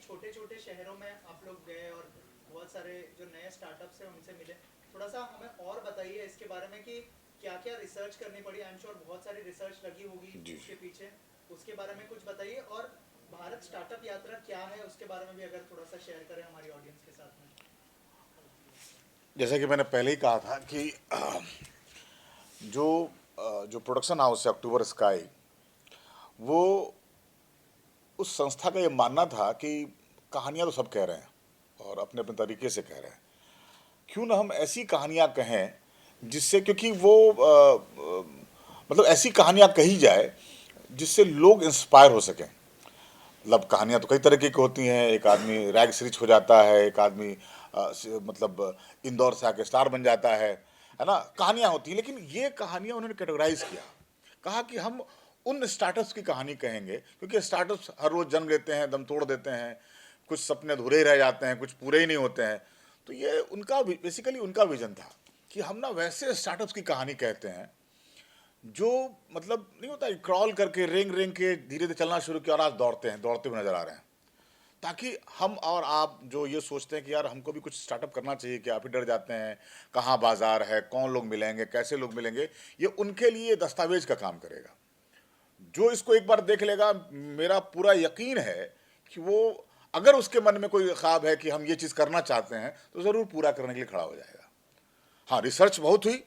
छोटे छोटे शहरों में आप लोग गए और बहुत सारे जो नए स्टार्टअप्स हैं उनसे मिले, थोड़ा सा हमें और बताइए इसके बारे में कि क्या क्या रिसर्च करनी पड़ी। आई एम श्योर बहुत सारी रिसर्च लगी होगी जी। उसके पीछे, उसके बारे में कुछ बताइए। और भारत स्टार्टअप यात्रा क्या है उसके बारे में भी अगर थोड़ा सा शेयर करें हमारी ऑडियंस के साथ में। जैसा कि मैंने पहले ही कहा था कि जो जो प्रोडक्शन हाउस है अक्टूबर स्काई, वो उस संस्था का ये मानना था कि कहानियां तो सब कह रहे हैं और अपने अपने तरीके से कह रहे हैं, क्यों ना हम ऐसी कहानियां कहें जिससे, क्योंकि वो मतलब ऐसी कहानियां कही जाए जिससे लोग इंस्पायर हो सकें। मतलब कहानियां तो कई तरीके की होती हैं। एक आदमी रैग से रिच हो जाता है, एक आदमी मतलब इंदौर से आके स्टार बन जाता है ना। कहानियां होती हैं, लेकिन ये कहानियां उन्होंने कैटेगराइज किया। कहा कि हम उन स्टार्टअप्स की कहानी कहेंगे, क्योंकि स्टार्टअप्स हर रोज जन्म लेते हैं, दम तोड़ देते हैं, कुछ सपने अधूरे ही रह जाते हैं, कुछ पूरे ही नहीं होते हैं। तो ये उनका बेसिकली उनका विजन था कि हम ना वैसे स्टार्टअप्स की कहानी कहते हैं जो मतलब नहीं होता, क्रॉल करके रेंग रेंग के धीरे धीरे चलना शुरू किया और आज दौड़ते हैं, दौड़ते हुए नजर आ रहे हैं। ताकि हम और आप जो ये सोचते हैं कि यार हमको भी कुछ स्टार्टअप करना चाहिए, कि आप ही डर जाते हैं कहाँ बाजार है, कौन लोग मिलेंगे, कैसे लोग मिलेंगे, ये उनके लिए दस्तावेज का काम करेगा। जो इसको एक बार देख लेगा, मेरा पूरा यकीन है कि वो, अगर उसके मन में कोई ख्वाब है कि हम ये चीज़ करना चाहते हैं, तो ज़रूर पूरा करने के लिए खड़ा हो जाएगा। हाँ, रिसर्च बहुत हुई।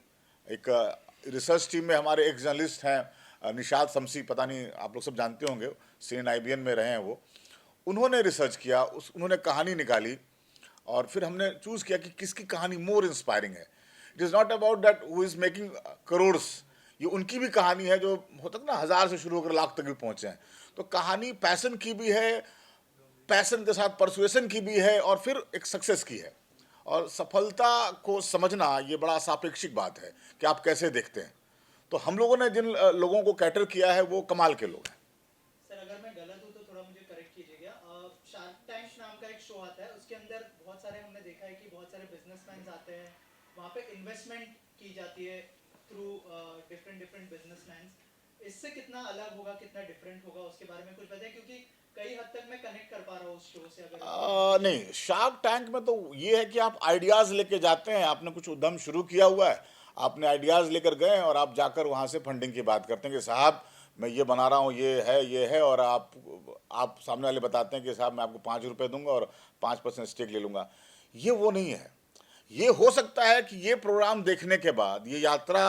एक रिसर्च टीम में हमारे एक जर्नलिस्ट हैं, निशाद शमसी, पता नहीं आप लोग सब जानते होंगे, CNIBN में रहे हैं वो। उन्होंने रिसर्च किया, उन्होंने कहानी निकाली, और फिर हमने चूज़ किया कि किसकी कहानी मोर इंस्पायरिंग है। It is not about that who is making crores. ये उनकी भी कहानी है जो होता है ना, 1,000 से शुरू होकर लाख तक भी पहुंचे हैं। तो कहानी पैसन की भी है, पैसन के साथ परसुएसन की भी है, और फिर एक सक्सेस की है। और सफलता को समझना ये बड़ा सापेक्षिक बात है कि आप कैसे देखते हैं। तो हम लोगों ने जिन लोगों को कैटर किया है वो कमाल के लोग हैं। सर अगर मैं गलत हूँ तो थोड़ा मुझे करेक्ट कीजिएगा। शार्क टैंक नाम का एक शो आता है, उसके अंदर बहुत सारे हमने देखा है कि बहुत सारे बिजनेसमैन आते हैं, वहाँ पे इन्वेस्टमेंट की जाती है थ्रू डिफरेंट डिफरेंट बिजनेसमैन। इससे कितना अलग होगा, कितना डिफरेंट होगा, उसके बारे में कुछ बताएं, क्योंकि कई हद तक मैं कनेक्ट कर पा रहा हूँ उस शो से। अगर नहीं, शार्क टैंक में तो ये है कि आप आइडियाज़ लेके जाते हैं, आपने कुछ उद्यम शुरू किया हुआ है, आपने आइडियाज़ लेकर गए और आप जाकर वहाँ से फंडिंग की बात करते हैं कि साहब मैं ये बना रहा हूँ, ये है, और आप सामने वाले बताते हैं कि साहब मैं आपको ₹5 दूंगा और 5% स्टेक ले लूँगा। ये वो नहीं है। ये हो सकता है कि ये प्रोग्राम देखने के बाद, ये यात्रा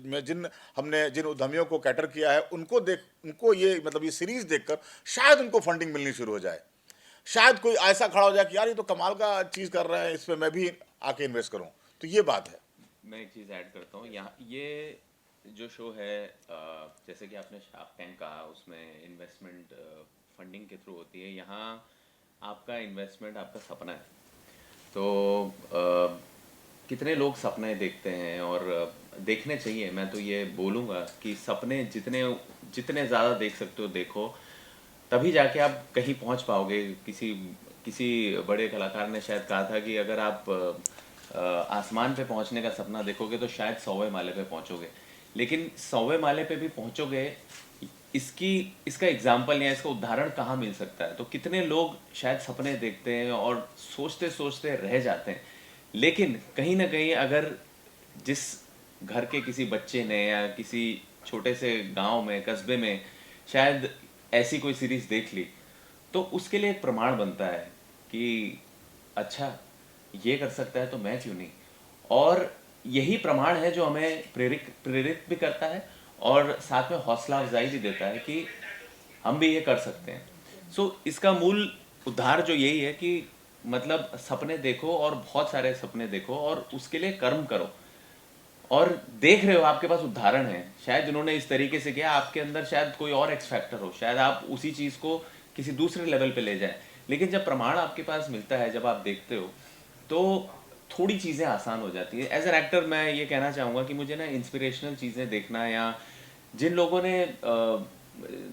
में जिन उद्यमियों को कैटर किया है, उनको ये मतलब ये सीरीज देखकर शायद उनको फंडिंग मिलनी शुरू हो जाए। शायद कोई ऐसा खड़ा हो जाए कि यार ये तो कमाल का चीज़ कर रहे हैं, इस पर मैं भी आके इन्वेस्ट करूं। तो ये बात है। मैं एक चीज़ ऐड करता हूँ यहाँ। ये जो शो है, जैसे कि आपने शार्क टैंक कहा, उसमें इन्वेस्टमेंट फंडिंग के थ्रू होती है। यहाँ आपका इन्वेस्टमेंट आपका सपना है। तो कितने लोग सपने देखते हैं, और देखने चाहिए। मैं तो ये बोलूँगा कि सपने जितने जितने ज़्यादा देख सकते हो देखो, तभी जाके आप कहीं पहुंच पाओगे। किसी किसी बड़े कलाकार ने शायद कहा था कि अगर आप आसमान पे पहुंचने का सपना देखोगे तो शायद 100वें माले पे पहुंचोगे, लेकिन 100वें माले पे भी पहुंचोगे, इसकी इसका एग्जाम्पल या इसका उदाहरण कहाँ मिल सकता है? तो कितने लोग शायद सपने देखते हैं और सोचते सोचते रह जाते हैं, लेकिन कहीं ना कहीं अगर जिस घर के किसी बच्चे ने या किसी छोटे से गांव में, कस्बे में शायद ऐसी कोई सीरीज देख ली, तो उसके लिए एक प्रमाण बनता है कि अच्छा, ये कर सकता है तो मैं क्यों नहीं। और यही प्रमाण है जो हमें प्रेरित प्रेरित भी करता है, और साथ में हौसला अफजाई भी देता है कि हम भी ये कर सकते हैं। सो इसका मूल उद्धार जो यही है कि मतलब सपने देखो, और बहुत सारे सपने देखो, और उसके लिए कर्म करो। और देख रहे हो, आपके पास उदाहरण है शायद जिन्होंने इस तरीके से किया। आपके अंदर शायद कोई और एक्स फैक्टर हो, शायद आप उसी चीज को किसी दूसरे लेवल पे ले जाए, लेकिन जब प्रमाण आपके पास मिलता है, जब आप देखते हो, तो थोड़ी चीज़ें आसान हो जाती है। एज एन एक्टर मैं ये कहना चाहूँगा कि मुझे ना इंस्पिरेशनल चीज़ें देखना, या जिन लोगों ने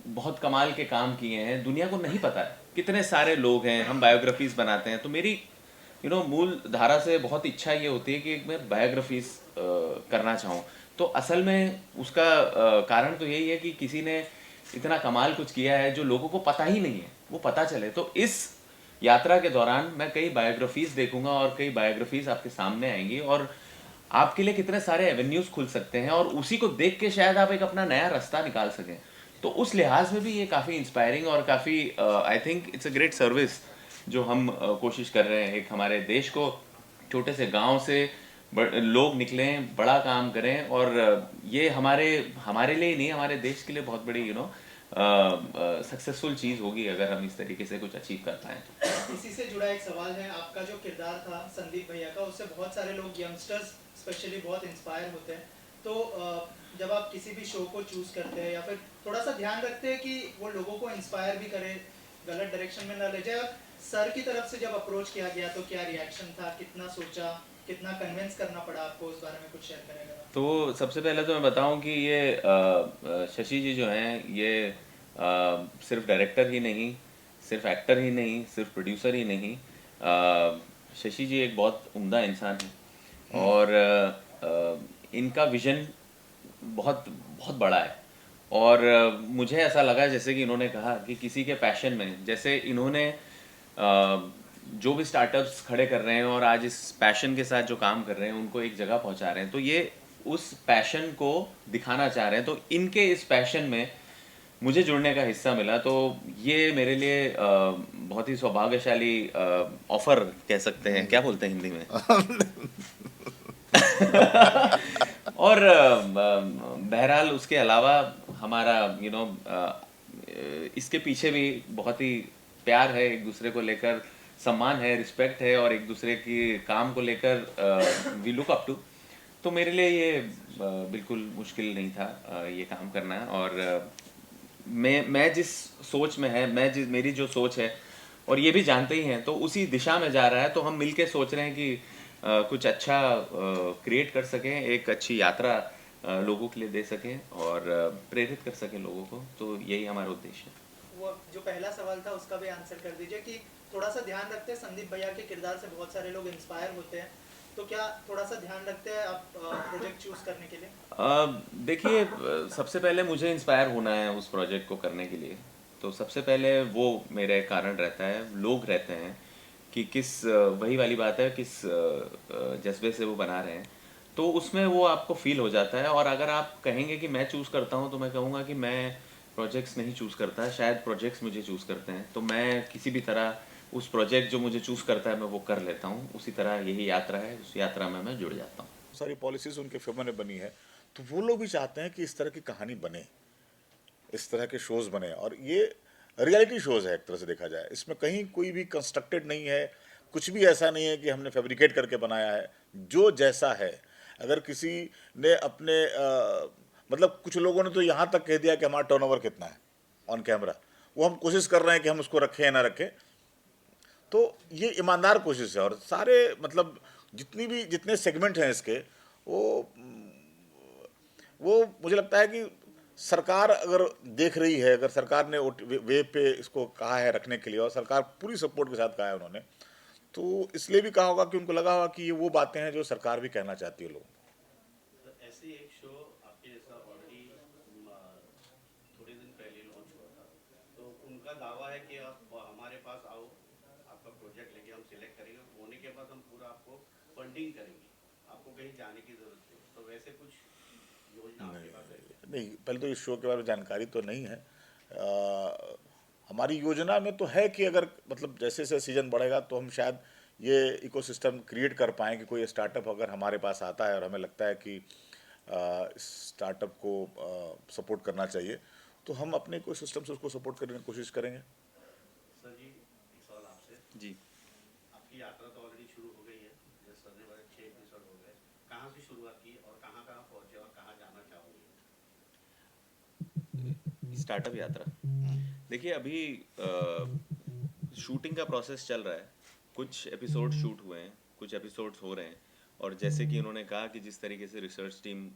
बहुत कमाल के काम किए हैं, दुनिया को नहीं पता है कितने सारे लोग हैं। हम बायोग्राफीज बनाते हैं, तो मेरी मूल धारा से बहुत इच्छा ये होती है कि मैं बायोग्राफीज करना चाहूँ। तो असल में उसका कारण तो यही है कि किसी ने इतना कमाल कुछ किया है जो लोगों को पता ही नहीं है, वो पता चले। तो इस यात्रा के दौरान मैं कई बायोग्राफीज देखूंगा और कई बायोग्राफीज आपके सामने आएंगी और आपके लिए कितने सारे एवेन्यूज खुल सकते हैं और उसी को देख के शायद आप एक अपना नया रास्ता निकाल सकें। तो उस लिहाज में भी ये काफ़ी इंस्पायरिंग और काफ़ी I think it's a great service जो हम कोशिश कर रहे हैं। एक हमारे देश को छोटे से गांव से लोग निकलें, बड़ा काम करें और ये हमारे हमारे लिए ही नहीं, हमारे देश के लिए बहुत बड़ी सक्सेसफुल चीज़ होगी अगर हम इस तरीके से कुछ अचीव कर पाएँ। इसी से जुड़ा एक सवाल है, आपका जो किरदार था संदीप भैया का, उससे बहुत सारे लोग यंगस्टर्स स्पेशली बहुत इंस्पायर होते हैं। तो जब आप किसी भी शो को चूज करते हैं या फिर थोड़ा सा ध्यान रखते हैं कि वो लोगों को इंस्पायर भी करे, गलत डायरेक्शन में ना ले जाए, और सर की तरफ से जब अप्रोच किया गया तो क्या रिएक्शन था, कितना सोचा, कितना कन्विंस करना पड़ा आपको, उस बारे में कुछ शेयर करेगा? तो सबसे पहले तो मैं बताऊं कि ये शशि जी जो हैं ये सिर्फ डायरेक्टर ही नहीं, सिर्फ एक्टर ही नहीं, सिर्फ प्रोड्यूसर ही नहीं, शशि जी एक बहुत उम्दा इंसान है और इनका विजन बहुत बहुत बड़ा है। और मुझे ऐसा लगा जैसे कि इन्होंने कहा कि किसी के पैशन में, जैसे इन्होंने जो भी स्टार्टअप्स खड़े कर रहे हैं और आज इस पैशन के साथ जो काम कर रहे हैं उनको एक जगह पहुंचा रहे हैं, तो ये उस पैशन को दिखाना चाह रहे हैं। तो इनके इस पैशन में मुझे जुड़ने का हिस्सा मिला, तो ये मेरे लिए बहुत ही सौभाग्यशाली ऑफर कह सकते हैं, क्या बोलते हैं हिंदी में और बहरहाल उसके अलावा हमारा इसके पीछे भी बहुत ही प्यार है, एक दूसरे को लेकर सम्मान है, रिस्पेक्ट है और एक दूसरे की काम को लेकर वी लुक अप टू। तो मेरे लिए ये बिल्कुल मुश्किल नहीं था ये काम करना। और मैं जिस सोच में है, मेरी जो सोच है और ये भी जानते ही हैं, तो उसी दिशा में जा रहा है। तो हम मिलके सोच रहे हैं कि कुछ अच्छा क्रिएट कर सकें, एक अच्छी यात्रा लोगों के लिए दे सकें और प्रेरित कर सकें लोगों को। तो यही हमारा उद्देश्य है। वो जो पहला सवाल था उसका भी आंसर कर दीजिए कि थोड़ा सा ध्यान रखते हैं, संदीप भैया के किरदार से बहुत सारे लोग इंस्पायर होते हैं, तो क्या थोड़ा सा ध्यान रखते हैं आप प्रोजेक्ट चूज करने के लिए? देखिए, सबसे पहले मुझे इंस्पायर होना है उस प्रोजेक्ट को करने के लिए, तो सबसे पहले वो मेरे कारण रहता है, लोग रहते हैं कि किस वही वाली बात है, किस जज्बे से वो बना रहे हैं, तो उसमें वो आपको फील हो जाता है। और अगर आप कहेंगे कि मैं चूज़ करता हूँ, तो मैं कहूँगा कि मैं प्रोजेक्ट्स नहीं चूज़ करता, शायद प्रोजेक्ट्स मुझे चूज़ करते हैं। तो मैं किसी भी तरह उस प्रोजेक्ट जो मुझे चूज़ करता है मैं वो कर लेता हूँ। उसी तरह यही यात्रा है, उस यात्रा में मैं जुड़ जाता हूँ। सारी पॉलिसीज उनके फेवर में बनी है, तो वो लोग भी चाहते हैं कि इस तरह की कहानी बने, इस तरह के शोज़ बने। और ये रियलिटी शोज़ है एक तरह से देखा जाए, इसमें कहीं कोई भी कंस्ट्रक्टेड नहीं है, कुछ भी ऐसा नहीं है कि हमने फैब्रिकेट करके बनाया है। जो जैसा है, अगर किसी ने अपने मतलब कुछ लोगों ने तो यहाँ तक कह दिया कि हमारा टर्नओवर कितना है ऑन कैमरा, वो हम कोशिश कर रहे हैं कि हम उसको रखें या ना रखें। तो ये ईमानदार कोशिश है। और सारे मतलब जितने सेगमेंट हैं इसके, वो वो मुझे लगता है कि सरकार अगर देख रही है, अगर सरकार ने वेब पे इसको कहा है रखने के लिए और सरकार पूरी सपोर्ट के साथ कहा है उन्होंने, तो इसलिए भी कहा होगा कि उनको लगा होगा कि ये वो बातें हैं जो सरकार भी कहना चाहती है लोगों को। ऐसे एक शो आपके जैसा ऑलरेडी थोड़े दिन पहले लॉन्च हुआ था, तो उनका दावा है कि आप हमारे पास आओ, आपका प्रोजेक्ट लेके हम सिलेक्ट करेंगे, होने के बाद हम पूरा आपको फंडिंग करेंगे, आपको कहीं जाने की जरूरत नहीं। तो वैसे कुछ योजना आपके पास है? नहीं, पहले तो इस शो के बारे में जानकारी तो नहीं है। हमारी योजना में तो है कि अगर मतलब जैसे जैसे सीजन बढ़ेगा तो हम शायद ये इकोसिस्टम क्रिएट कर पाएँ कि कोई स्टार्टअप अगर हमारे पास आता है और हमें लगता है कि स्टार्टअप को सपोर्ट करना चाहिए, तो हम अपने इकोसिस्टम से उसको सपोर्ट करने की कोशिश करेंगे। सर जी, एक सवाल आपसे। जी, आपकी यात्रा तो ऑलरेडी शुरू हो गई है, जैसे सर ने बताया 6 एपिसोड हो गए, कहाँ से शुरुआत की और कहाँ कहाँ पहुँचे और कहाँ जाना चाहोगे? स्टार्टअप यात्रा। देखिए, अभी शूटिंग का प्रोसेस चल रहा है, कुछ एपिसोड शूट हुए हैं, कुछ एपिसोड्स हो रहे हैं। और जैसे कि उन्होंने कहा कि जिस तरीके से रिसर्च टीम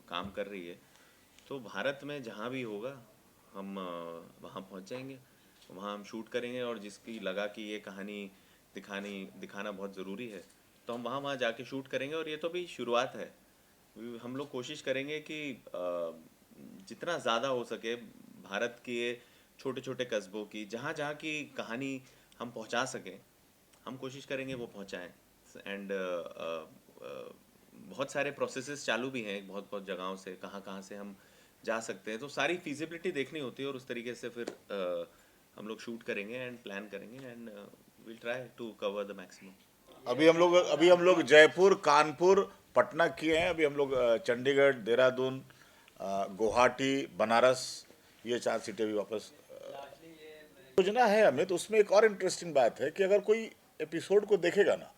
काम कर रही है, तो भारत में जहाँ भी होगा हम वहाँ पहुँच जाएंगे, वहाँ हम शूट करेंगे। और जिसकी लगा कि ये कहानी दिखाना बहुत ज़रूरी है, तो हम वहाँ जाके शूट करेंगे। और ये तो भी शुरुआत है, हम लोग कोशिश करेंगे कि जितना ज़्यादा हो सके भारत के छोटे छोटे कस्बों की, जहाँ जहाँ की कहानी हम पहुँचा सकें, हम कोशिश करेंगे वो पहुँचाएँ। एंड बहुत सारे प्रोसेसेस चालू भी हैं बहुत बहुत जगहों से, कहाँ कहाँ से हम जा सकते हैं, तो सारी फिजिबिलिटी देखनी होती है और उस तरीके से फिर हम लोग शूट करेंगे एंड प्लान करेंगे and will try to cover the maximum. अभी हम लोग जयपुर, कानपुर, पटना किए हैं। अभी हम लोग चंडीगढ़, देहरादून, गुवाहाटी, बनारस, ये 4 सिटी अभी वापस योजना है हमें। तो उसमें एक और इंटरेस्टिंग बात है कि अगर कोई एपिसोड को देखेगा ना,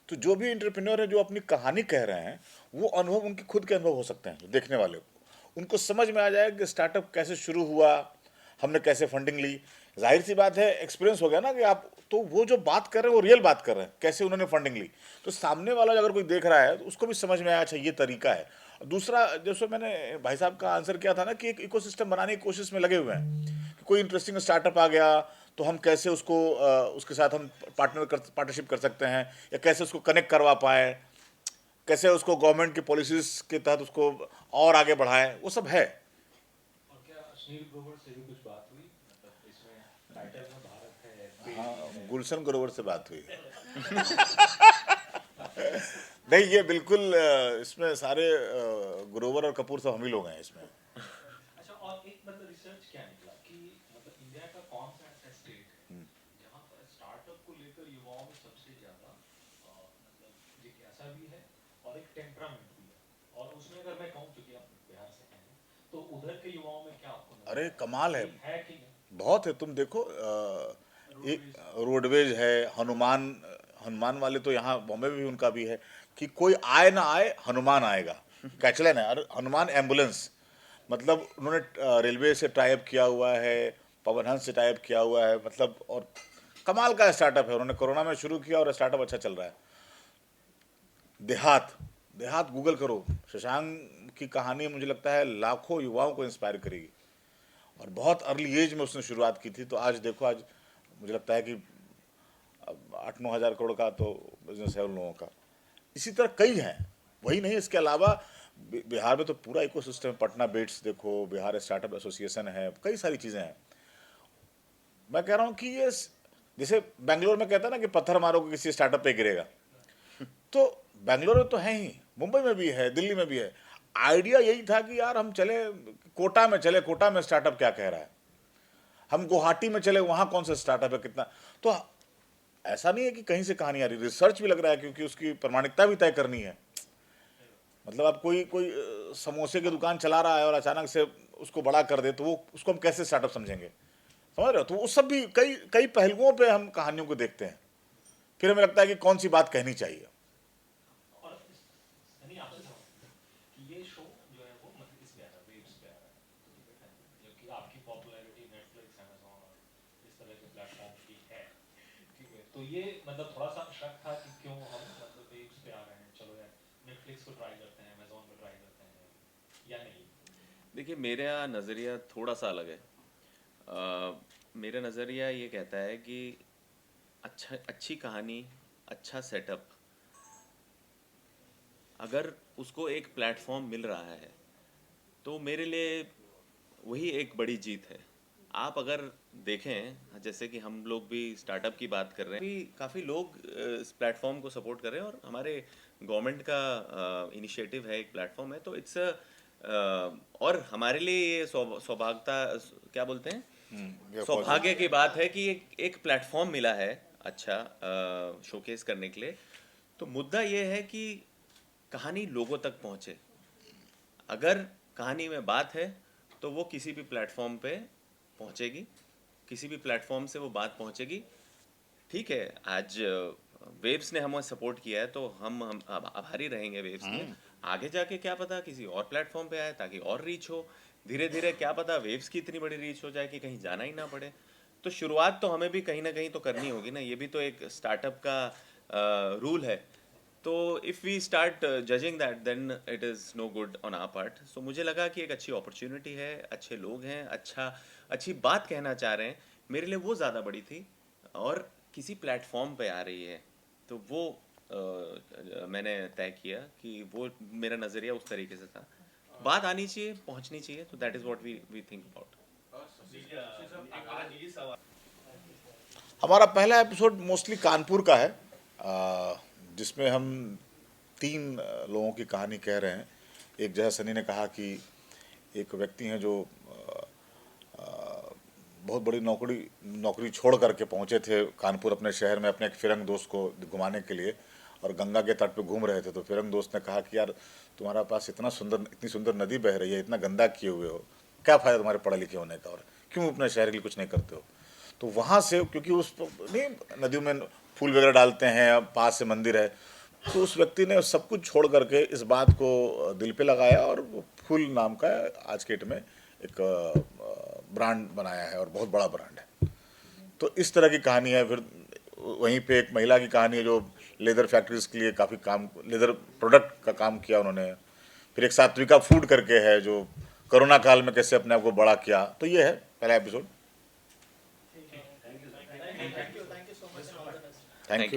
तो जो भी एंटरप्रेन्योर है जो अपनी कहानी कह रहे हैं, वो अनुभव उनके खुद के अनुभव हो सकते हैं देखने वाले को। उनको समझ में आ जाएगा कि स्टार्टअप कैसे शुरू हुआ, हमने कैसे फंडिंग ली। जाहिर सी बात है, एक्सपीरियंस हो गया ना कि आप, तो वो जो बात कर रहे हैं वो रियल बात कर रहे हैं, कैसे उन्होंने फंडिंग ली। तो सामने वाला अगर कोई देख रहा है तो उसको भी समझ में आया, अच्छा ये तरीका है। दूसरा, जैसे मैंने भाई साहब का आंसर किया था ना, कि एक इकोसिस्टम बनाने की कोशिश में लगे हुए हैं कि कोई इंटरेस्टिंग स्टार्टअप आ गया तो हम कैसे उसको उसके साथ हम पार्टनरशिप कर सकते हैं, या कैसे उसको कनेक्ट करवा पाए, कैसे उसको गवर्नमेंट की पॉलिसीज के तहत उसको और आगे बढ़ाएं, वो सब है। और क्या अश्नील ग्रोवर से भी कुछ बात हुई? मतलब इसमें टाइटल में भारत है, पेड़ हाँ, है। गुलशन ग्रोवर से बात हुई है। नहीं, ये बिल्कुल इसमें सारे ग्रोवर और कपूर सब हम ही लोग हैं इसमें। अच्छा, और एक मतलब रिसर्च क्या निकला कि मतलब इंडिया का कौन सा ऐसा स्टेट है जहाँ पर स्टार्टअप को लेकर युवाओं में सबसे ज्यादा मतलब जिज्ञासा भी है और एक टेम्परामेंट भी है। और उसमें अगर मैं कहूँ, क्योंकि आप बिहार से हैं, तो उधर के युवाओं में क्या आपको नजर अरे आता कमाल है, है कि नहीं? बहुत है। तुम देखो, एक रोडवेज है, हनुमान, हनुमान वाले तो यहाँ बॉम्बे में भी उनका भी है कि कोई आए ना आए हनुमान आएगा, कैचलाइन है। और हनुमान एम्बुलेंस, मतलब उन्होंने रेलवे से टाइप किया हुआ है, पवन हंस से टाइप किया हुआ है, मतलब, और कमाल का स्टार्टअप है। उन्होंने कोरोना में शुरू किया और स्टार्टअप अच्छा चल रहा है। देहात, देहात गूगल करो, शशांक की कहानी मुझे लगता है लाखों युवाओं को इंस्पायर करेगी। और बहुत अर्ली एज में उसने शुरुआत की थी, तो आज देखो, आज मुझे लगता है कि 8-9 हज़ार करोड़ का तो बिजनेस है उन लोगों का। इसी तरह कई हैं, वही नहीं, इसके अलावा बिहार में तो पूरा इकोसिस्टम है। पटना बेट्स देखो, बिहार स्टार्टअप एसोसिएशन है, कई सारी चीज़ें हैं। मैं कह रहा हूँ कि ये जैसे बेंगलोर में कहता है ना कि पत्थर मारोगे किसी स्टार्टअप पे गिरेगा, तो बेंगलोर में तो है ही, मुंबई में भी है, दिल्ली में भी है। आइडिया यही था कि यार हम चले कोटा में, चले कोटा में स्टार्टअप क्या कह रहा है, हम गुवाहाटी में चले, वहाँ कौन सा स्टार्टअप है, कितना। तो ऐसा नहीं है कि कहीं से कहानी आ रही, रिसर्च भी लग रहा है, क्योंकि उसकी प्रमाणिकता भी तय करनी है। मतलब आप कोई कोई समोसे की दुकान चला रहा है और अचानक से उसको बड़ा कर दे, तो वो उसको हम कैसे स्टार्टअप समझेंगे, समझ रहे हो। तो वो सब भी कई कई पहलुओं पे हम कहानियों को देखते हैं, फिर हमें लगता है कि कौन सी बात कहनी चाहिए। और नहीं, आपसे सवाल कि ये शो जो है वो मतलब इस पे आ रहा है, वेव्स पे आ रहा है, जबकि आपकी पॉपुलैरिटी नेटफ्लिक्स, अमेज़न और इस तरह के प्लेटफॉर्म की है, ठीक है। तो ये मतलब थोड़ा सा शक था कि क्यों हम मतलब वेव्स पे आ रहे हैं, चलो यार नेटफ्लिक्स को ट्राई करते हैं, अमेज़न को ट्राई करते हैं, या नहीं? देखिए, मेरा नज़रिया थोड़ा सा अलग है। मेरा नज़रिया ये कहता है कि अच्छी कहानी, अच्छा सेटअप, अगर उसको एक प्लेटफॉर्म मिल रहा है तो मेरे लिए वही एक बड़ी जीत है। आप अगर देखें, जैसे कि हम लोग भी स्टार्टअप की बात कर रहे हैं, भी काफ़ी लोग इस प्लेटफॉर्म को सपोर्ट कर रहे हैं और हमारे गवर्नमेंट का इनिशिएटिव है, एक प्लेटफॉर्म है, तो इट्स और हमारे लिए ये सौभाग्यता, क्या बोलते हैं, ये सौभाग्य की बात है कि एक प्लेटफॉर्म मिला है अच्छा शोकेस करने के लिए। तो मुद्दा ये है कि कहानी लोगों तक पहुंचे। अगर कहानी में बात है तो वो किसी भी प्लेटफॉर्म पे पहुंचेगी, किसी भी प्लेटफॉर्म से वो बात पहुंचेगी। ठीक है, आज वेव्स ने हमें सपोर्ट किया है तो हम आभारी रहेंगे वेव्स के। आगे जाके क्या पता किसी और प्लेटफॉर्म पे आए ताकि और रीच हो, धीरे धीरे क्या पता वेव्स की इतनी बड़ी रीच हो जाए कि कहीं जाना ही ना पड़े। तो शुरुआत तो हमें भी कहीं ना कहीं तो करनी होगी ना, ये भी तो एक स्टार्टअप का रूल है। तो if we start judging that then it is no good on our part. So मुझे लगा कि एक अच्छी अपॉर्चुनिटी है, अच्छे लोग हैं, अच्छी बात कहना चाह रहे हैं, मेरे लिए वो ज़्यादा बड़ी थी। और किसी प्लेटफॉर्म पे आ रही है तो वो मैंने तय किया कि वो मेरा नज़रिया उस तरीके से था, बात आनी चाहिए, पहुंचनी चाहिए, तो that is what we think about. आज ये सवाल हमारा पहला एपिसोड मोस्टली कानपुर का है, जिसमें हम 3 लोगों की कहानी कह रहे हैं। एक जैसा सनी ने कहा कि एक व्यक्ति हैं जो बहुत बड़ी नौकरी छोड़ करके पहुंचे थे कानपुर अपने शहर में अपने एक फिरंग दोस्त को घुमाने के लिए, और गंगा के तट पे घूम रहे थे। तो फिरंग दोस्त ने कहा कि यार तुम्हारा पास इतनी सुंदर नदी बह रही है, इतना गंदा किए हुए हो, क्या फ़ायदा तुम्हारे पढ़े लिखे होने का, और क्यों अपने शहर के लिए कुछ नहीं करते हो। तो वहाँ से, क्योंकि उस नहीं नदियों में फूल वगैरह डालते हैं, पास से मंदिर है, तो उस व्यक्ति ने सब कुछ छोड़ करके इस बात को दिल पे लगाया और फूल नाम का आज के डेट में एक ब्रांड बनाया है, और बहुत बड़ा ब्रांड है। तो इस तरह की कहानी है। फिर वहीं पे एक महिला की कहानी है जो लेदर फैक्ट्रीज के लिए काफ़ी काम, लेदर प्रोडक्ट का काम किया उन्होंने। फिर एक सात्विका फूड करके है जो कोरोना काल में कैसे अपने आप को बड़ा किया। तो ये है पहला episode. Thank you so much. Thank you.